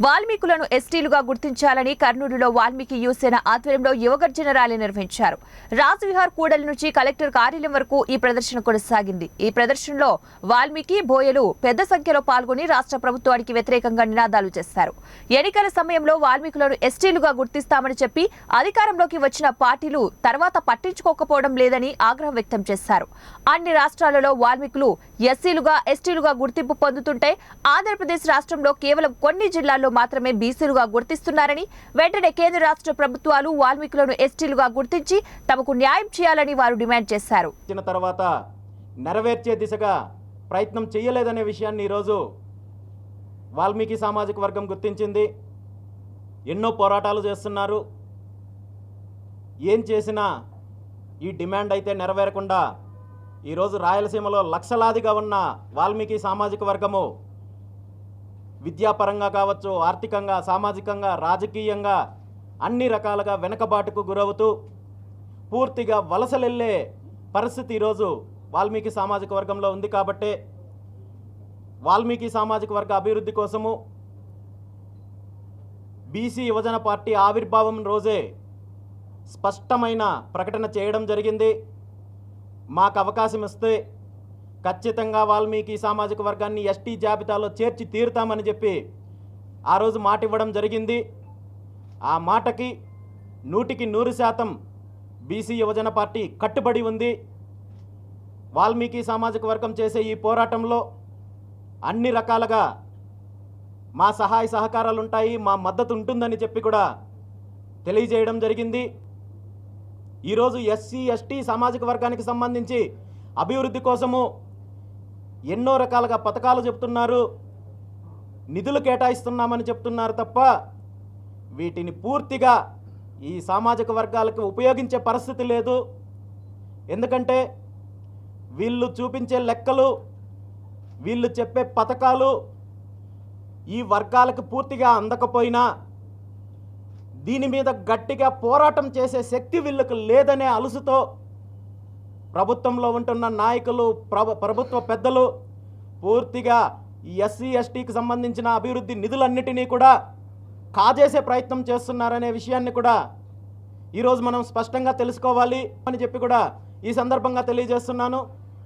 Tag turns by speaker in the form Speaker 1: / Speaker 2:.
Speaker 1: వాల్మీకులను ఎస్టీలుగా గుర్తించాలని కర్నూలులో వాల్మీకి యువసేన ఆధ్వర్యంలో యువగర్జన ర్యాలీ నిర్వహించారు. రాజ్విహార్ కూడలి నుంచి కలెక్టర్ కార్యాలయం వరకు ఈ ప్రదర్శన కొనసాగింది. ఈ ప్రదర్శనలో వాల్మీకి బోయలు పెద్ద సంఖ్యలో పాల్గొని రాష్ట్ర ప్రభుత్వానికి వ్యతిరేకంగా నినాదాలు చేశారు. ఎన్నికల సమయంలో వాల్మీకులను ఎస్టీలుగా గుర్తిస్తామని చెప్పి అధికారంలోకి వచ్చిన పార్టీలు తర్వాత పట్టించుకోకపోవడం లేదని ఆగ్రహం వ్యక్తం చేశారు. అన్ని రాష్ట్రాలలో వాల్మీకులు ఎస్సీలుగా ఎస్టీలుగా గుర్తింపు పొందుతుంటే ఆంధ్రప్రదేశ్ రాష్ట్రంలో కేవలం కొన్ని జిల్లాల్లో మాత్రమే బీసీలుగా గుర్తిస్తున్నారని, వెంటనే కేంద్ర రాష్ట్ర ప్రభుత్వాలు వాల్మీకులను ఎస్టీలుగా గుర్తించి తమకు న్యాయం చేయాలని వారు డిమాండ్ చేశారు.
Speaker 2: తర్వాత నెరవేర్చే దిశగా ప్రయత్నం చేయలేదనే విషయాన్ని ఈరోజు వాల్మీకి సామాజిక వర్గం గుర్తించింది. ఎన్నో పోరాటాలు చేస్తున్నారు. ఏం చేసినా ఈ డిమాండ్ అయితే నెరవేరకుండా ఈరోజు రాయలసీమలో లక్షలాదిగా ఉన్న వాల్మీకి సామాజిక వర్గము విద్యాపరంగా కావచ్చు, ఆర్థికంగా, సామాజికంగా, రాజకీయంగా అన్ని రకాలుగా వెనకబాటుకు గురవుతూ పూర్తిగా వలసలెళ్ళే పరిస్థితి ఈరోజు వాల్మీకి సామాజిక వర్గంలో ఉంది. కాబట్టే వాల్మీకి సామాజిక వర్గ అభివృద్ధి కోసము బీసీ యువజన పార్టీ ఆవిర్భావం రోజే స్పష్టమైన ప్రకటన చేయడం జరిగింది. మాకు అవకాశం ఇస్తే ఖచ్చితంగా వాల్మీకి సామాజిక వర్గాన్ని ఎస్టీ జాబితాలో చేర్చి తీరుతామని చెప్పి ఆ రోజు మాట ఇవ్వడం జరిగింది. ఆ మాటకి 100% బీసీ యువజన పార్టీ కట్టుబడి ఉంది. వాల్మీకి సామాజిక వర్గం చేసే ఈ పోరాటంలో అన్ని రకాలుగా మా సహాయ సహకారాలు ఉంటాయి, మా మద్దతు ఉంటుందని చెప్పి కూడా తెలియజేయడం జరిగింది. ఈరోజు ఎస్సీ ఎస్టీ సామాజిక వర్గానికి సంబంధించి అభివృద్ధి కోసము ఎన్నో రకాలుగా పథకాలు చెప్తున్నారు, నిధులు కేటాయిస్తున్నామని చెప్తున్నారు తప్ప వీటిని పూర్తిగా ఈ సామాజిక వర్గాలకు ఉపయోగించే పరిస్థితి లేదు. ఎందుకంటే వీళ్ళు చూపించే లెక్కలు, వీళ్ళు చెప్పే పథకాలు ఈ వర్గాలకు పూర్తిగా అందకపోయినా దీని మీద గట్టిగా పోరాటం చేసే శక్తి వీళ్ళకు లేదనే అలుసుతో ప్రభుత్వంలో ఉంటున్న నాయకులు, ప్రభుత్వ పెద్దలు పూర్తిగా ఈ ఎస్సీ ఎస్టీకి సంబంధించిన అభివృద్ధి నిధులన్నిటినీ కూడా కాజేసే ప్రయత్నం చేస్తున్నారనే విషయాన్ని కూడా ఈరోజు మనం స్పష్టంగా తెలుసుకోవాలి అని చెప్పి కూడా ఈ సందర్భంగా తెలియజేస్తున్నాను.